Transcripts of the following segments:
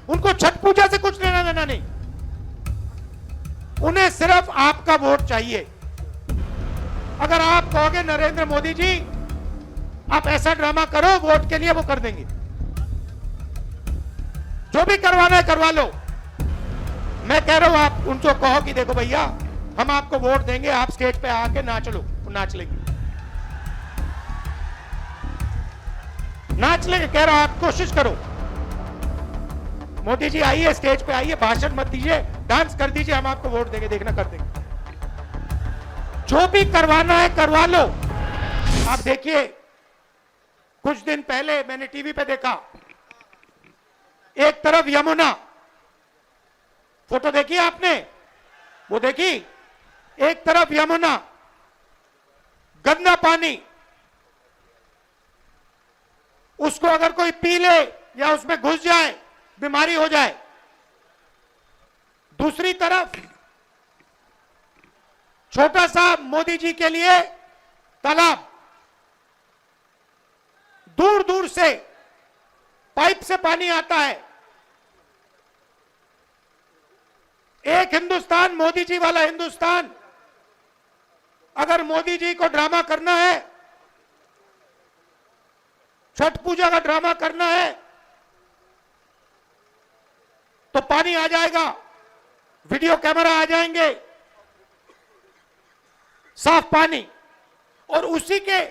उनको छठ पूजा से कुछ लेना देना नहीं, उन्हें सिर्फ आपका वोट चाहिए। अगर आप कहोगे नरेंद्र मोदी जी आप ऐसा ड्रामा करो वोट के लिए, वो कर देंगे। जो भी करवाना है करवा लो। मैं कह रहा हूं आप उनको कहो कि देखो भैया हम आपको वोट देंगे, आप स्टेज पे आके नाच लो, नाच लेंगे, नाच लेंगे। कह रहा हूं आप कोशिश करो, मोदी जी आइए स्टेज पे आइए, भाषण मत दीजिए, डांस कर दीजिए, हम आपको वोट देंगे, देखना कर देंगे। जो भी करवाना है करवा लो। आप देखिए कुछ दिन पहले मैंने टीवी पे देखा, एक तरफ यमुना, फोटो देखी आपने, वो देखी, एक तरफ यमुना, गंदा पानी, उसको अगर कोई पी ले या उसमें घुस जाए बीमारी हो जाए। दूसरी तरफ छोटा सा मोदी जी के लिए तालाब, दूर दूर से पाइप से पानी आता है। एक हिंदुस्तान, मोदी जी वाला हिंदुस्तान। अगर मोदी जी को ड्रामा करना है, छठ पूजा का ड्रामा करना है, तो पानी आ जाएगा, वीडियो कैमरा आ जाएंगे, साफ पानी, और उसी के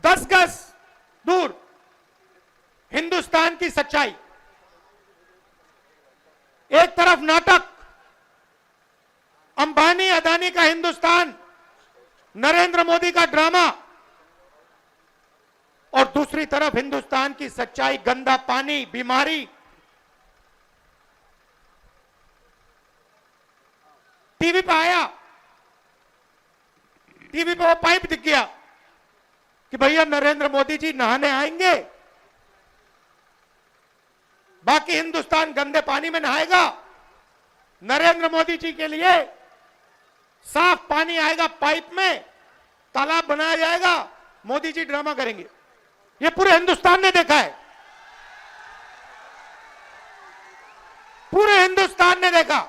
10 गज दूर हिंदुस्तान की सच्चाई। एक तरफ नाटक, अंबानी अदानी का हिंदुस्तान, नरेंद्र मोदी का ड्रामा, और दूसरी तरफ हिंदुस्तान की सच्चाई, गंदा पानी, बीमारी। टीवी पे आया, टीवी पे वो पाइप दिख गया कि भैया नरेंद्र मोदी जी नहाने आएंगे, बाकी हिंदुस्तान गंदे पानी में नहाएगा। नरेंद्र मोदी जी के लिए साफ पानी आएगा, पाइप में तालाब बनाया जाएगा, मोदी जी ड्रामा करेंगे। ये पूरे हिंदुस्तान ने देखा है, पूरे हिंदुस्तान ने देखा।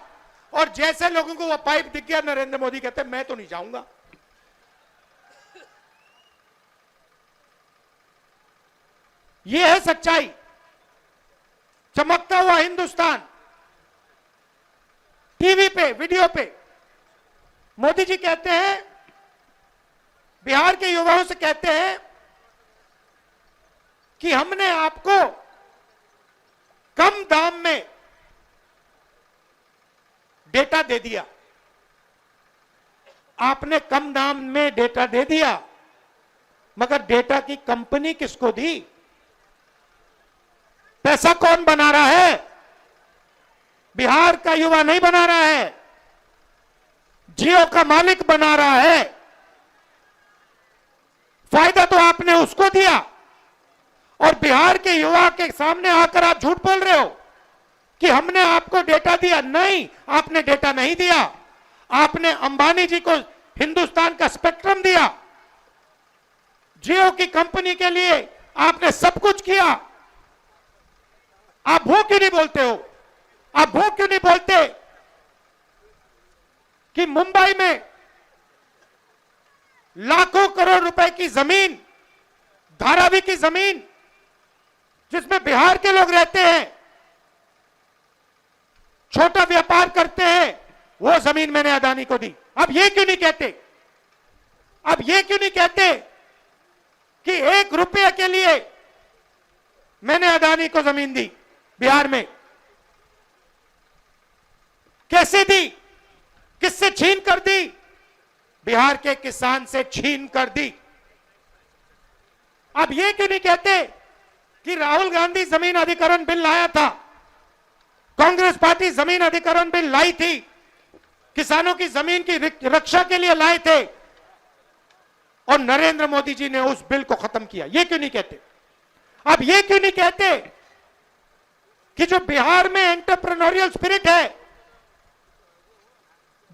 और जैसे लोगों को वो पाइप दिख गया, नरेंद्र मोदी कहते मैं तो नहीं जाऊंगा। ये है सच्चाई, चमकता हुआ हिंदुस्तान। टीवी पे, वीडियो पे मोदी जी कहते हैं, बिहार के युवाओं से कहते हैं कि हमने आपको कम दाम में डेटा दे दिया। आपने कम दाम में डेटा दे दिया, मगर डेटा की कंपनी किसको दी? पैसा कौन बना रहा है? बिहार का युवा नहीं बना रहा है, जियो का मालिक बना रहा है। फायदा तो आपने उसको दिया, और बिहार के युवा के सामने आकर आप झूठ बोल रहे हो कि हमने आपको डेटा दिया। नहीं, आपने डेटा नहीं दिया। आपने अंबानी जी को हिंदुस्तान का स्पेक्ट्रम दिया, जियो की कंपनी के लिए आपने सब कुछ किया। आप वो क्यों नहीं बोलते हो? आप वो क्यों नहीं बोलते कि मुंबई में लाखों करोड़ रुपए की जमीन, धारावी की जमीन, जिसमें बिहार के लोग रहते हैं, छोटा व्यापार करते हैं, वो जमीन मैंने अदानी को दी। अब ये क्यों नहीं कहते? अब ये क्यों नहीं कहते कि 1 रुपये के लिए मैंने अदानी को जमीन दी बिहार में? कैसे दी? किससे छीन कर दी? बिहार के किसान से छीन कर दी। अब ये क्यों नहीं कहते कि राहुल गांधी जमीन अधिग्रहण बिल लाया था, कांग्रेस पार्टी जमीन अधिग्रहण बिल लाई थी, किसानों की जमीन की रक्षा के लिए लाए थे, और नरेंद्र मोदी जी ने उस बिल को खत्म किया? ये क्यों नहीं कहते? अब ये क्यों नहीं कहते कि जो बिहार में एंटरप्रेन्योरियल स्पिरिट है,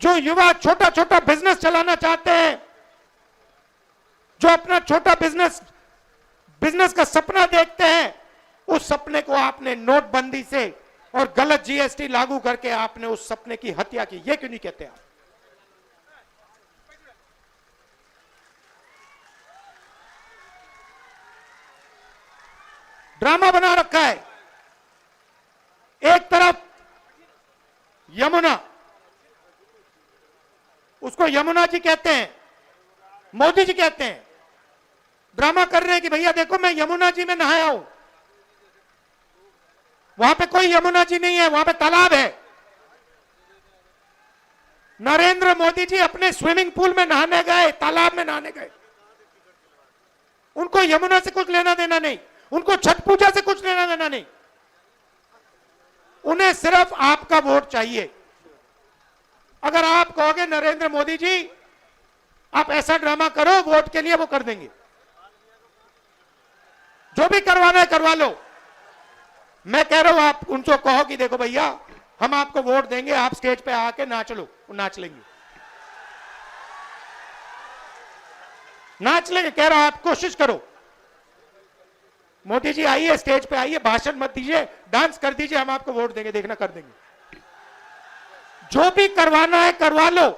जो युवा छोटा छोटा बिजनेस चलाना चाहते हैं, जो अपना छोटा बिजनेस का सपना देखते हैं, उस सपने को आपने नोटबंदी से और गलत जीएसटी लागू करके आपने उस सपने की हत्या की। ये क्यों नहीं कहते आप? ड्रामा बना रखा है। एक तरफ यमुना, उसको यमुना जी कहते हैं, मोदी जी कहते हैं, ड्रामा कर रहे हैं कि भैया देखो मैं यमुना जी में नहाया हूं। वहां पे कोई यमुना जी नहीं है, वहां पे तालाब है। नरेंद्र मोदी जी अपने स्विमिंग पूल में नहाने गए, तालाब में नहाने गए। उनको यमुना से कुछ लेना देना नहीं, उनको छठ पूजा से कुछ लेना देना नहीं। उन्हें सिर्फ आपका वोट चाहिए। अगर आप कहोगे नरेंद्र मोदी जी आप ऐसा ड्रामा करो वोट के लिए, वो कर देंगे। जो भी करवाना है करवा लो। मैं कह रहा हूं आप उनको कहो कि देखो भैया हम आपको वोट देंगे, आप स्टेज पे आके नाच लो, वो नाच लेंगे। नाच लेंगे, कह रहा हूं आप कोशिश करो। मोदी जी आइए, स्टेज पे आइए, भाषण मत दीजिए, डांस कर दीजिए, हम आपको वोट देंगे, देखना कर देंगे। जो भी करवाना है करवा लो।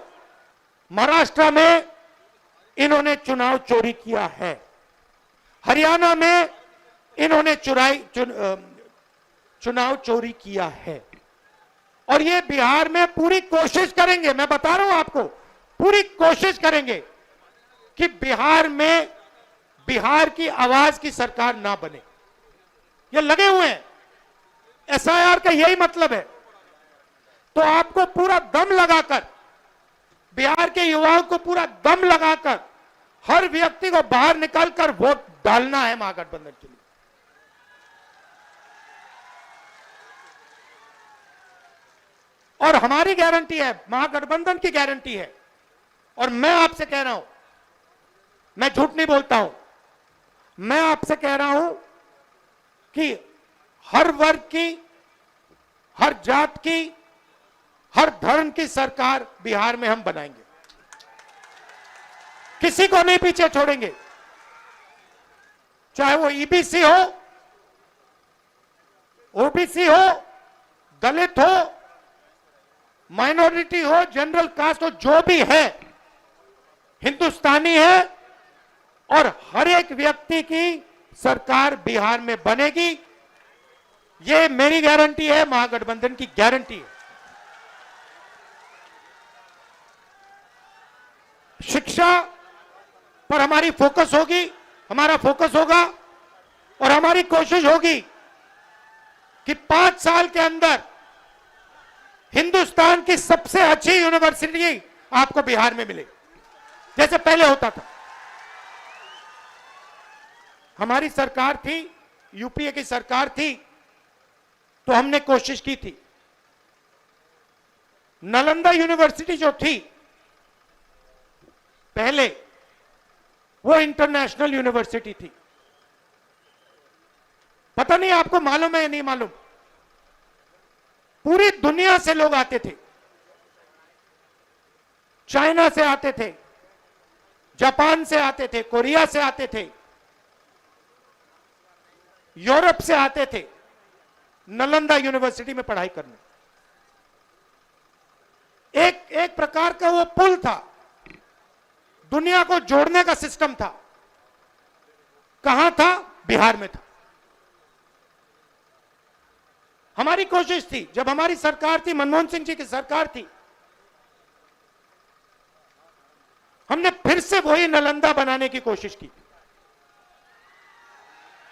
महाराष्ट्र में इन्होंने चुनाव चोरी किया है, हरियाणा में इन्होंने चुनाव चोरी किया है, और ये बिहार में पूरी कोशिश करेंगे। मैं बता रहा हूं आपको, पूरी कोशिश करेंगे कि बिहार में बिहार की आवाज की सरकार ना बने। ये लगे हुए हैं, एसआईआर का यही मतलब है। तो आपको पूरा दम लगाकर, बिहार के युवाओं को पूरा दम लगाकर हर व्यक्ति को बाहर निकालकर वोट डालना है महागठबंधन के लिए। और हमारी गारंटी है, महागठबंधन की गारंटी है। और मैं आपसे कह रहा हूं, मैं झूठ नहीं बोलता हूं, मैं आपसे कह रहा हूं कि हर वर्ग की, हर जात की, हर धर्म की सरकार बिहार में हम बनाएंगे। किसी को नहीं पीछे छोड़ेंगे, चाहे वो ईबीसी हो, ओबीसी हो, दलित हो, माइनॉरिटी हो, जनरल कास्ट हो, जो भी है हिंदुस्तानी है, और हर एक व्यक्ति की सरकार बिहार में बनेगी। ये मेरी गारंटी है, महागठबंधन की गारंटी है। शिक्षा पर हमारी फोकस होगी, हमारा फोकस होगा, और हमारी कोशिश होगी कि 5 साल के अंदर हिंदुस्तान की सबसे अच्छी यूनिवर्सिटी आपको बिहार में मिले, जैसे पहले होता था। हमारी सरकार थी, यूपीए की सरकार थी, तो हमने कोशिश की थी। नालंदा यूनिवर्सिटी जो थी पहले, वो इंटरनेशनल यूनिवर्सिटी थी। पता नहीं आपको मालूम है या नहीं मालूम, पूरी दुनिया से लोग आते थे। चाइना से आते थे, जापान से आते थे, कोरिया से आते थे, यूरोप से आते थे नालंदा यूनिवर्सिटी में पढ़ाई करने। एक प्रकार का वो पुल था, दुनिया को जोड़ने का सिस्टम था। कहां था? बिहार में था। हमारी कोशिश थी, जब हमारी सरकार थी, मनमोहन सिंह जी की सरकार थी, हमने फिर से वही नालंदा बनाने की कोशिश की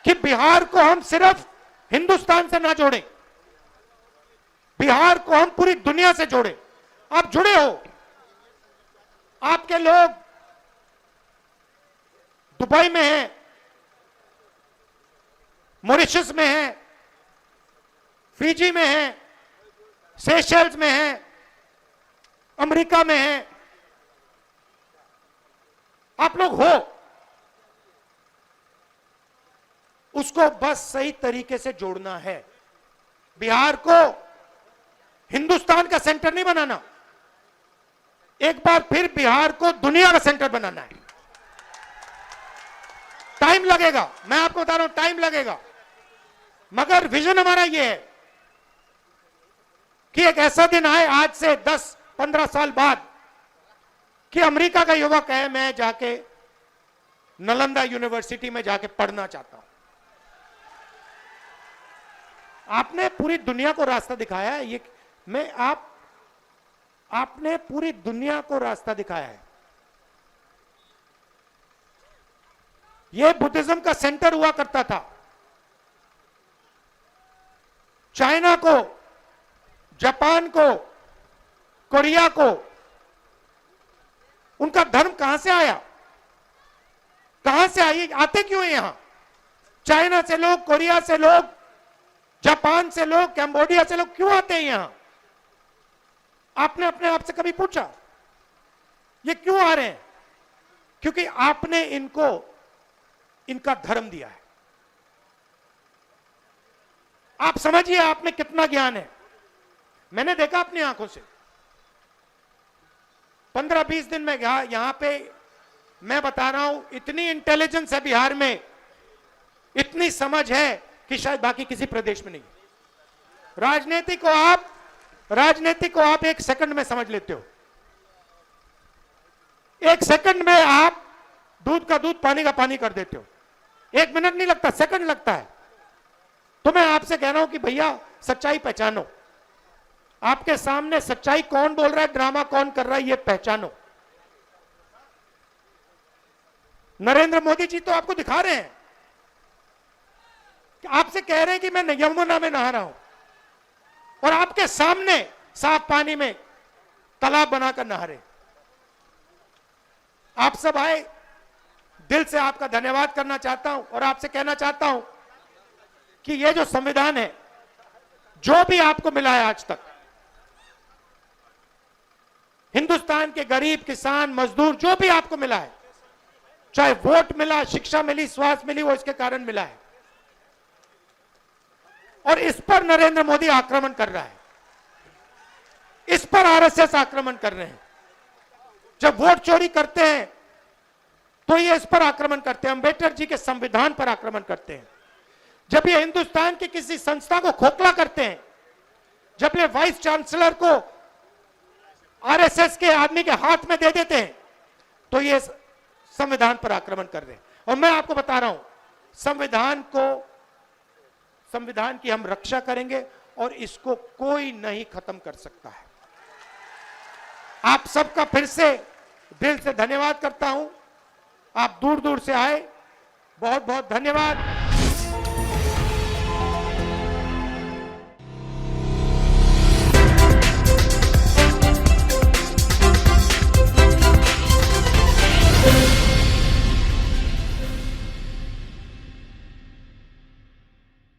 कि बिहार को हम सिर्फ हिंदुस्तान से ना जोड़ें, बिहार को हम पूरी दुनिया से जोड़ें। आप जुड़े हो, आपके लोग दुबई में हैं, मॉरिशस में हैं, फिजी में हैं, सेशल्स में हैं, अमेरिका में हैं। आप लोग हो, उसको बस सही तरीके से जोड़ना है। बिहार को हिंदुस्तान का सेंटर नहीं बनाना, एक बार फिर बिहार को दुनिया का सेंटर बनाना है। टाइम लगेगा, मैं आपको बता रहा हूं, टाइम लगेगा। मगर विजन हमारा ये है कि एक ऐसा दिन आए आज से 10-15 साल बाद कि अमेरिका का युवक है, मैं जाके नालंदा यूनिवर्सिटी में जाके पढ़ना चाहता हूं। आपने पूरी दुनिया को रास्ता दिखाया है, ये मैं आपने पूरी दुनिया को रास्ता दिखाया है। यह बुद्धिज्म का सेंटर हुआ करता था। चाइना को, जापान को, कोरिया को, उनका धर्म कहां से आया? कहां से आई? आते क्यों हैं यहां? चाइना से लोग, कोरिया से लोग, जापान से लोग, कैम्बोडिया से लोग क्यों आते हैं यहां? आपने अपने आप से कभी पूछा ये क्यों आ रहे हैं? क्योंकि आपने इनको इनका धर्म दिया है। आप समझिए आप में कितना ज्ञान है। मैंने देखा अपनी आंखों से 15-20 दिन में यहां पे मैं बता रहा हूं, इतनी इंटेलिजेंस है बिहार में, इतनी समझ है कि शायद बाकी किसी प्रदेश में नहीं। राजनीति को आप 1 सेकंड में समझ लेते हो। 1 सेकंड में आप दूध का दूध, पानी का पानी कर देते हो। 1 मिनट नहीं लगता, सेकंड लगता है। तो मैं आपसे कह रहा हूं कि भैया सच्चाई पहचानो। आपके सामने सच्चाई कौन बोल रहा है, ड्रामा कौन कर रहा है, ये पहचानो। नरेंद्र मोदी जी तो आपको दिखा रहे हैं, कि आपसे कह रहे हैं कि मैं यमुना में नहा रहा हूं, और आपके सामने साफ पानी में तालाब बनाकर नहा रहे। आप सब आए, दिल से आपका धन्यवाद करना चाहता हूं और आपसे कहना चाहता हूं कि यह जो संविधान है, जो भी आपको मिला है आज तक, हिंदुस्तान के गरीब, किसान, मजदूर, जो भी आपको मिला है, चाहे वोट मिला, शिक्षा मिली, स्वास्थ्य मिली, वो इसके कारण मिला है। और इस पर नरेंद्र मोदी आक्रमण कर रहा है, इस पर आरएसएस आक्रमण कर रहे हैं। जब वोट चोरी करते हैं तो ये इस पर आक्रमण करते हैं, अंबेडकर जी के संविधान पर आक्रमण करते हैं। जब ये हिंदुस्तान की किसी संस्था को खोखला करते हैं, जब ये वाइस चांसलर को आरएसएस के आदमी के हाथ में दे देते हैं, तो ये संविधान पर आक्रमण कर रहे हैं। और मैं आपको बता रहा हूं, संविधान की हम रक्षा करेंगे और इसको कोई नहीं खत्म कर सकता है। आप सबका फिर से दिल से धन्यवाद करता हूं। आप दूर दूर से आए, बहुत बहुत धन्यवाद।